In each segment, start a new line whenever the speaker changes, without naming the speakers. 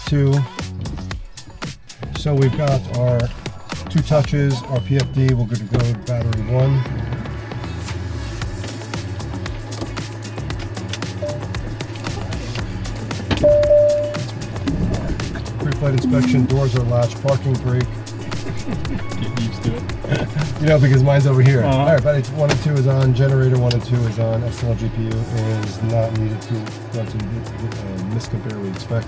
2. So we've got our 2 touches, our PFD, we're good to go, battery 1. Pre-flight inspection, doors are latched, parking brake.
Get used to it.
You know, because mine's over here.
Uh-huh.
All right, battery 1 and 2 is on, generator 1 and 2 is on, external GPU is not needed to run to miscompare we expect.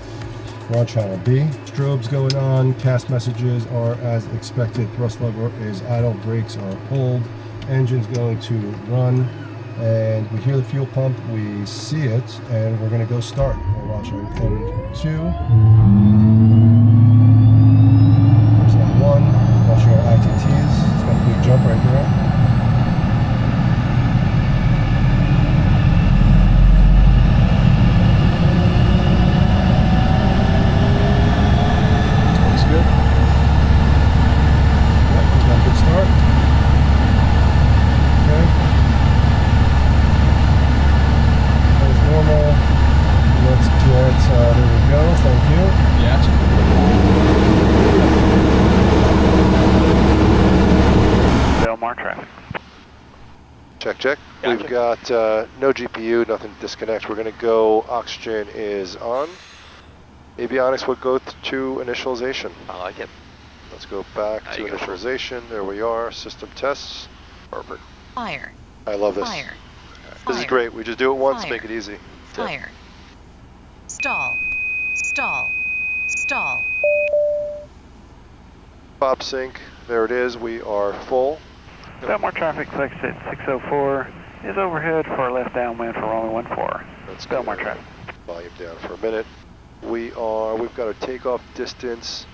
We're on channel B. Strobes going on, cast messages are as expected, thrust lever is idle, brakes are pulled, engine's going to run, and we hear the fuel pump, we see it, and we're going to go start. We're watching N2. There's N1, watching our ITTs. It's got a big jump right there. Looks good. Yep, we got a good start. Okay. As normal. Let's get, there we go, thank you.
Yeah.
Belmar traffic.
Check, check.
Gotcha.
We've got no GPU, nothing to disconnect. We're going to go, oxygen is on. Avionics will go to initialization.
I like it.
Let's go back
There
to
you go.
initialization. There we are, system tests.
Perfect.
Fire.
I love this.
Fire.
This is
Fire.
great. We just do it once,
Fire.
make it easy.
Fire. Stall. Stall. Stall.
Pop sync. There it is. We are full.
Belmar traffic exit 604 is overhead for left downwind for runway 14.
Let's
Belmar
get
traffic.
volume down for a minute. We've got our takeoff distance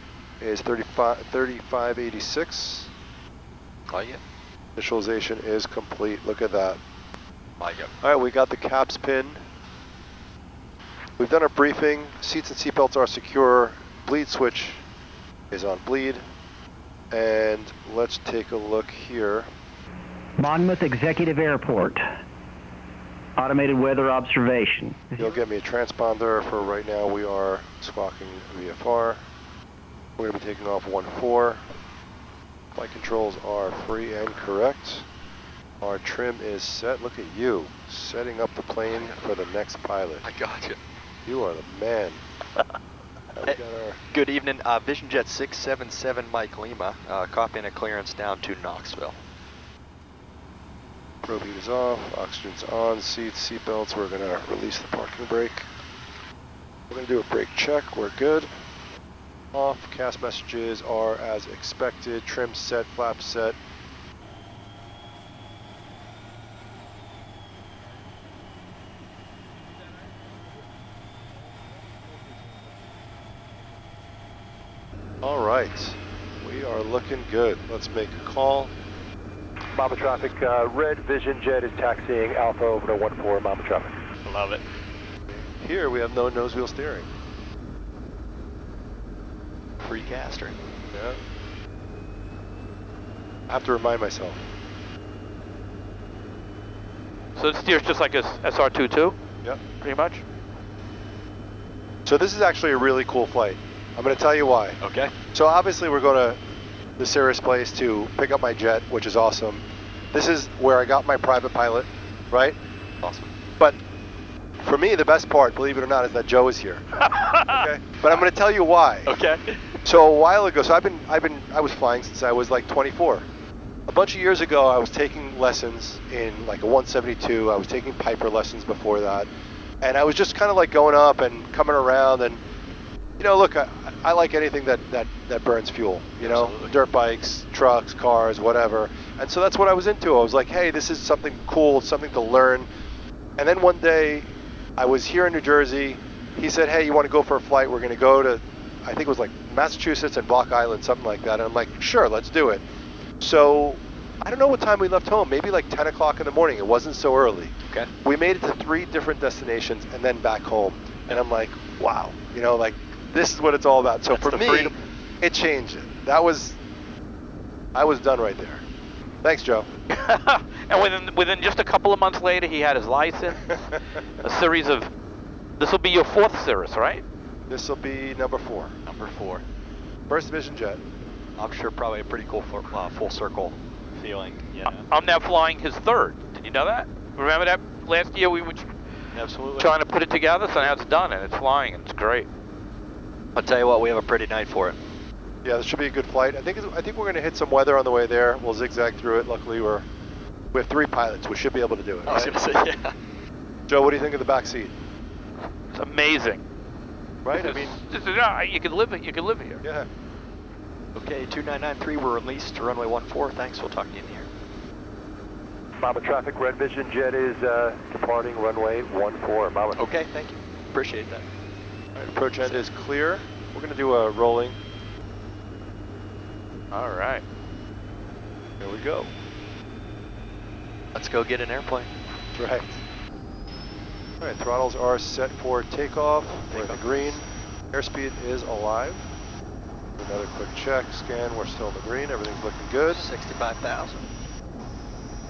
is 3586.
Like it.
Initialization is complete. Look at that.
Like it.
All right, we got the caps pinned. We've done our briefing. Seats and seatbelts are secure. Bleed switch is on bleed. And let's take a look here.
Monmouth Executive Airport. Automated weather observation.
You'll get me a transponder for right now. We are squawking VFR. We're going to be taking off 1-4. Flight controls are free and correct. Our trim is set. Look at you, setting up the plane for the next pilot.
I got you.
You are the man. We got our
Good evening, VisionJet 677 Mike Lima, copying a clearance down to Knoxville.
probe heat is off, oxygen's on, seats, seatbelts. We're going to release the parking brake. We're going to do a brake check. We're good. Off. Cast messages are as expected. Trim set, flap set. All right, we are looking good. Let's make a call.
Mama traffic, red VisionJet is taxiing Alpha over to 14 Mama traffic.
Love it.
Here we have no nose wheel steering.
Free caster.
Yeah. I have to remind myself.
So it steers just like a SR22,
Yep.
pretty much?
So this is actually a really cool flight. I'm going to tell you why.
Okay.
So obviously we're going to the Cirrus place to pick up my jet, which is awesome. This is where I got my private pilot, right?
Awesome.
But for me, the best part, believe it or not, is that Joe is here. Okay. But I'm going to tell you why.
Okay.
So a while ago, so I was flying since I was like 24. A bunch of years ago, I was taking lessons in like a 172. I was taking Piper lessons before that, and I was just kind of like going up and coming around. And you know, look, I like anything that burns fuel. You know,
Absolutely.
dirt bikes, trucks, cars, whatever. And so that's what I was into. I was like, hey, this is something cool, something to learn. And then one day, I was here in New Jersey. He said, hey, you want to go for a flight? We're going to go to, I think it was like Massachusetts and Block Island, something like that. And I'm like, sure, let's do it. So I don't know what time we left home, maybe like 10 o'clock in the morning. It wasn't so early.
Okay.
We made it to 3 different destinations and then back home. And I'm like, wow, you know, like this is what it's all about. So
That's
for
the
me,
freedom.
it changed it. I was done right there. Thanks, Joe.
And within just a couple of months later, he had his license. A series of, this will be your 4th Cirrus, right?
This will be number 4.
Number 4.
First VisionJet.
I'm sure probably a pretty cool full circle feeling, you know.
I'm now flying his third. Did you know that? Remember that last year we were
Absolutely.
trying to put it together, so now it's done and it's flying and it's great.
I'll tell you what, we have a pretty night for it.
Yeah, this should be a good flight. I think we're going to hit some weather on the way there. We'll zigzag through it. Luckily, we have 3 pilots. We should be able to do it.
I was
Right?
going to say, yeah.
Joe, what do you think of the back seat?
It's amazing.
Right? I
This
mean,
is, you can live it. You can live here.
yeah.
Okay, 2993, we're released to runway 14. Thanks, we'll talk to you in the air.
Monmouth traffic, Red Vision Jet is departing runway 14. Monmouth.
Okay, thank you. Appreciate that.
All right, approach end is clear. We're going to do a rolling.
All right.
Here we go.
Let's go get an airplane.
That's right. All right, throttles are set for takeoff. We're in the green. Airspeed is alive. Another quick check, scan. We're still in the green. Everything's looking good.
65,000.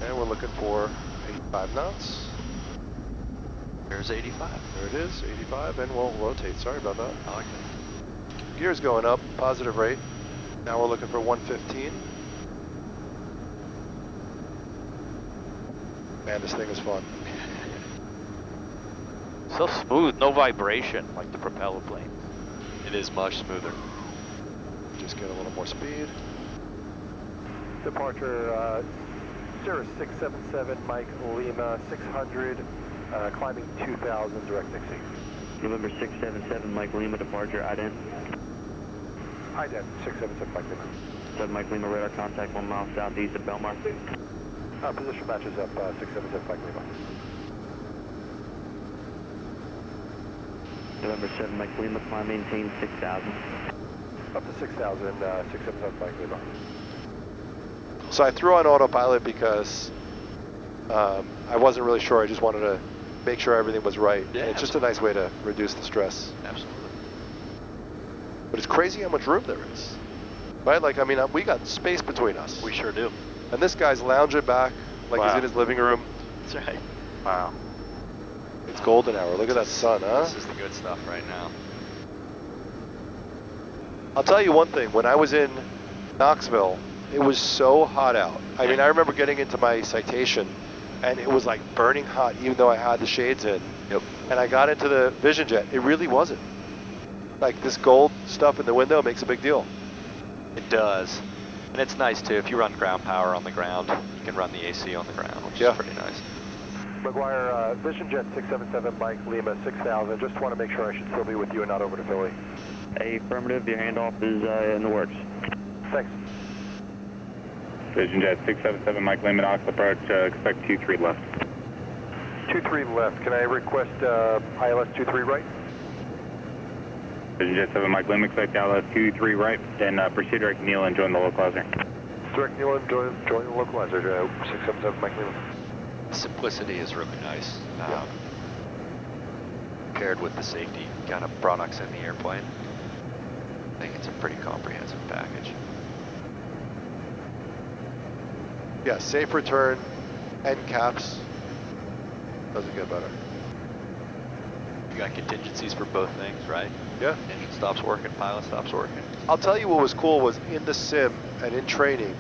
And we're looking for 85 knots.
There's 85.
There it is, 85, and we'll rotate. Sorry about that.
I like that.
Gears going up, positive rate. Now we're looking for 115. Man, this thing is fun.
So smooth, no vibration like the propeller plane.
It is much smoother.
Just get a little more speed.
Departure Cirrus 677, Mike Lima 600, climbing 2000, direct taxi.
November 677, Mike Lima, departure, IDEN.
IDEN 677, Mike Lima.
7 Mike Lima, radar contact 1 mile southeast of Belmar.
Position matches up 677, Mike Lima.
November 7 Mike Lima, climb maintain 6,000.
Up to 6,000, 677, Mike Lima.
So I threw on autopilot because I wasn't really sure. I just wanted to make sure everything was right.
Yeah,
It's just a nice way to reduce the stress.
Absolutely.
But it's crazy how much room there is. Right? Like, I mean, we got space between us.
We sure do.
And this guy's lounging back like he's
Wow.
in his living room.
That's right.
Wow.
It's golden hour. Look at that sun, huh?
This is the good stuff right now.
I'll tell you one thing. When I was in Knoxville, it was so hot out. I mean, I remember getting into my citation, and it was like burning hot, even though I had the shades in.
Yep.
And I got into the VisionJet. It really wasn't. Like, this gold stuff in the window makes a big deal.
It does. And it's nice too, if you run ground power on the ground, you can run the AC on the ground, which
Yeah.
is pretty nice.
McGuire, VisionJet 677, Mike Lima 6000. Just want to make sure I should still be with you and not over to Philly.
Affirmative, your handoff is in the works.
Thanks.
VisionJet 677, Mike Lima, Knoxville approach, expect 23 left.
23 left. Can I request ILS 23 right?
VisionJet 7, Mike Lima, expect ILS 23 right, then proceed direct Neil and join the localizer.
Direct Neil, join the localizer, 677, Mike Lima.
Simplicity is really nice. Paired with the safety kind of products in the airplane, I think it's a pretty comprehensive package.
Yeah, safe return, end caps. Doesn't get better.
You got contingencies for both things, right?
Yeah.
Engine stops working, pilot stops working.
I'll tell you what was cool was in the sim and in training,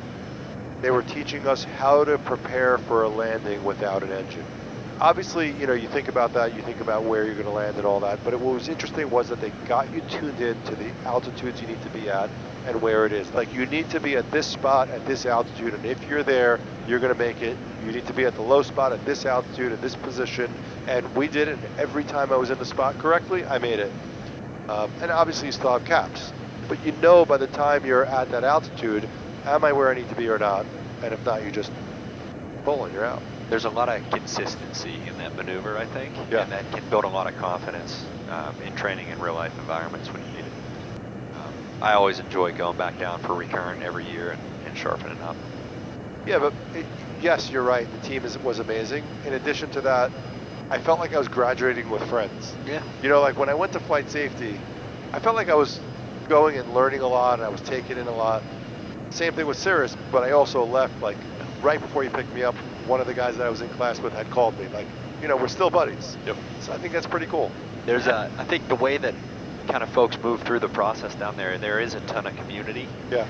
they were teaching us how to prepare for a landing without an engine. Obviously, you know, you think about that, you think about where you're going to land and all that, but what was interesting was that they got you tuned in to the altitudes you need to be at and where it is. Like, you need to be at this spot at this altitude, and if you're there, you're going to make it. You need to be at the low spot at this altitude, at this position, and we did it. And every time I was in the spot correctly, I made it. And obviously, you still have caps, but you know by the time you're at that altitude, am I where I need to be or not? And if not, you just pull and you're out.
There's a lot of consistency in that maneuver, I think,
Yeah.
and that can build a lot of confidence in training in real life environments when you need it. I always enjoy going back down for recurrent every year and sharpening up.
Yeah, but yes, you're right. The team was amazing. In addition to that, I felt like I was graduating with friends.
Yeah.
You know, like when I went to flight safety, I felt like I was going and learning a lot, and I was taking in a lot. Same thing with Cirrus, but I also left, like, right before you picked me up, one of the guys that I was in class with had called me. Like, you know, we're still buddies.
Yep.
So I think that's pretty cool.
There's I think the way that kind of folks move through the process down there, there is a ton of community.
Yeah.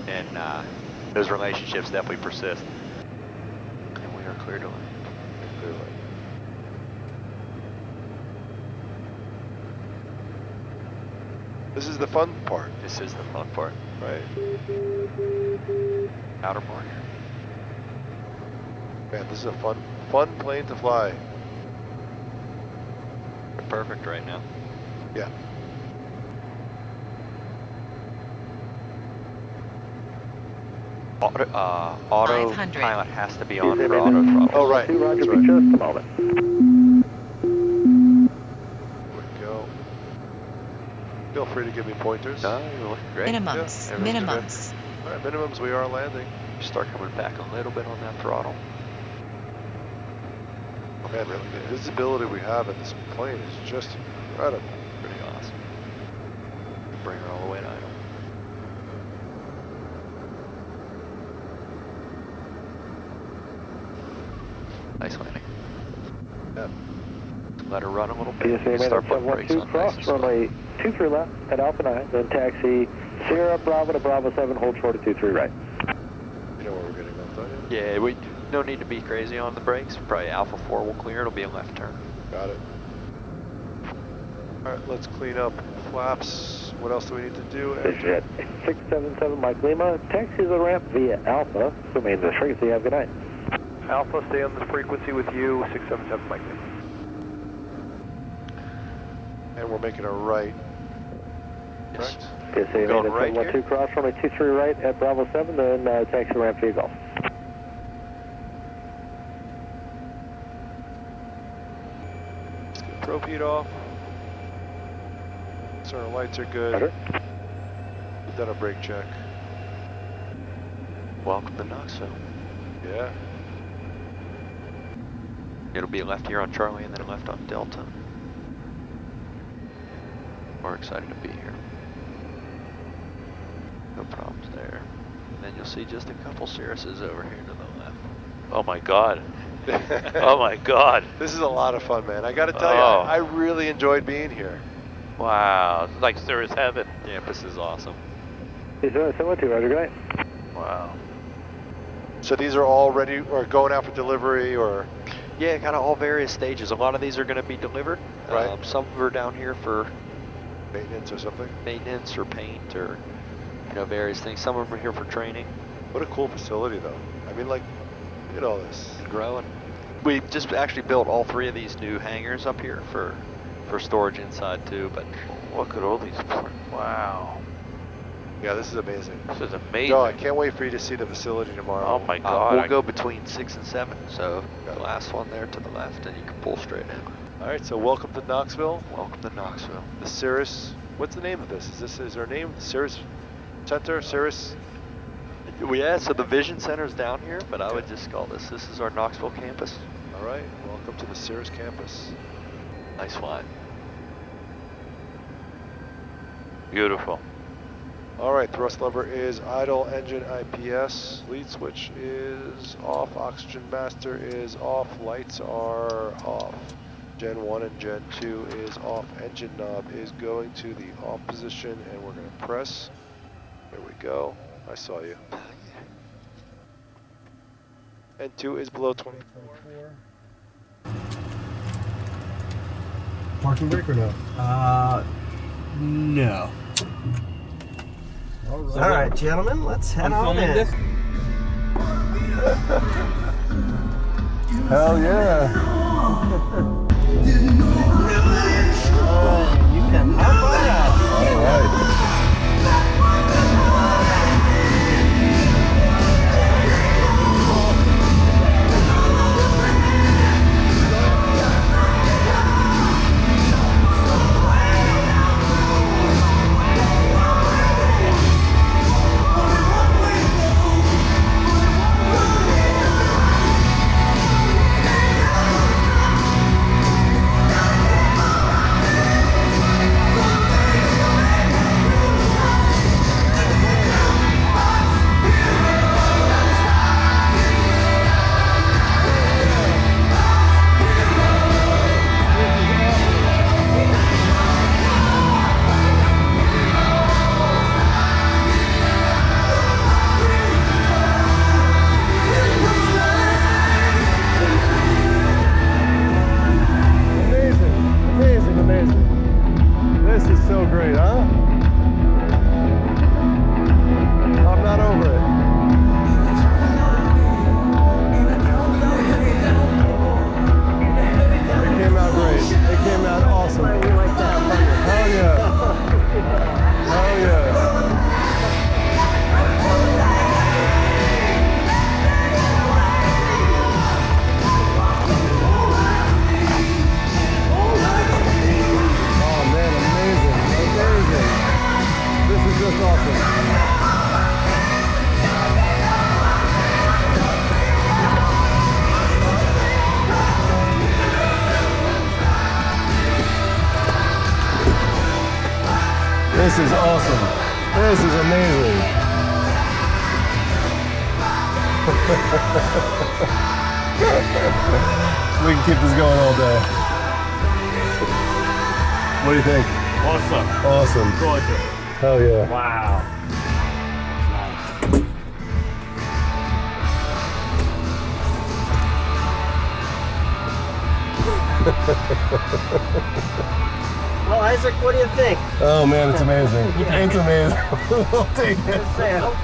And those relationships definitely persist. And we are clear to land.
Clear land. This is the fun part.
This is the fun part.
Right.
Outer marker.
Man, this is a fun plane to fly.
Perfect right now.
Yeah.
Autopilot
500.
has to be on for auto throttle.
Oh, right.
Roger,
That's
be
right.
just a moment.
There we go. Feel free to give me pointers.
No, you're looking great.
Minimums.
Yeah, everything's
Minimums.
All right, minimums, we are landing.
Start coming back a little bit on that throttle.
Man, the visibility we have in this plane is just incredible.
Pretty awesome. Bring her all the way to idle. Nice landing.
Yeah.
Let her run a little bit.
PSA
Start putting brakes
712,
on
cross
nice and slow.
runway 23 left at Alpha 9, then taxi Sierra Bravo to Bravo 7, hold short at 23 right.
You know where we're getting left, don't you?
Yeah, we no need to be crazy on the brakes. Probably Alpha 4 will clear. It'll be a left turn.
Got it. All right, let's clean up flaps. What else do we need to do?
VisionJet 677 Mike Lima, taxi the ramp via Alpha, assuming the frequency, have a good night. Alpha, stay on this frequency with you, 677 Mike Lima.
And we're making a right.
Yes.
Correct?
PSA
Going right
712
here?
cross runway 23 right at Bravo 7, then taxi ramp via Golf.
Let's get probe heat off. So our lights are good.
Roger.
We've done a brake check.
Welcome to Knoxville.
Yeah.
It'll be a left here on Charlie and then a left on Delta. We're excited to be here. No problems there. And then you'll see just a couple Cirruses over here to the left.
Oh my God. Oh my God.
This is a lot of fun, man. I got to tell you,
Oh.
I really enjoyed being here.
Wow. It's like Cirrus heaven.
Campus is awesome.
PSA 712, Roger, good night.
Wow.
So these are all ready or going out for delivery or?
Yeah, kind of all various stages. A lot of these are going to be delivered.
Right.
Some are down here for
Maintenance or something?
maintenance or paint or, you know, various things. Some of them are here for training.
What a cool facility though. I mean, like, look at all this.
Growing. We just actually built all three of these new hangars up here for storage inside too, but
Look at all these. Wow.
Yeah, this is amazing.
This is amazing.
Joe, I can't wait for you to see the facility tomorrow.
Oh my God.
we'll go between 6 and 7, so
Got
the
it.
last one there to the left and you can pull straight in.
All right, so welcome to Knoxville.
Welcome to Knoxville.
The Cirrus, what's the name of this? Is there a name? Cirrus Center? Cirrus?
Yeah, so the Vision Center's down here, but I would just call this is our Knoxville campus.
All right, welcome to the Cirrus campus.
Nice flying.
Beautiful.
All right, thrust lever is idle, engine IPS, lead switch is off, oxygen master is off, lights are off. Gen 1 and Gen 2 is off, engine knob is going to the off position and we're gonna press. There we go, I saw you. And 2 is below 20.4. Parking brake or no?
No.
All right.
All right, gentlemen, let's head on in.
Hell yeah.
You can hop on out.
All right. is awesome. This is amazing. We can keep this going all day. What do you think?
Awesome.
Awesome.
Gorgeous.
Hell yeah.
Wow.
Well, Isaac, what do you think?
Oh man, it's amazing. It's amazing. We'll take it.
Say, I hope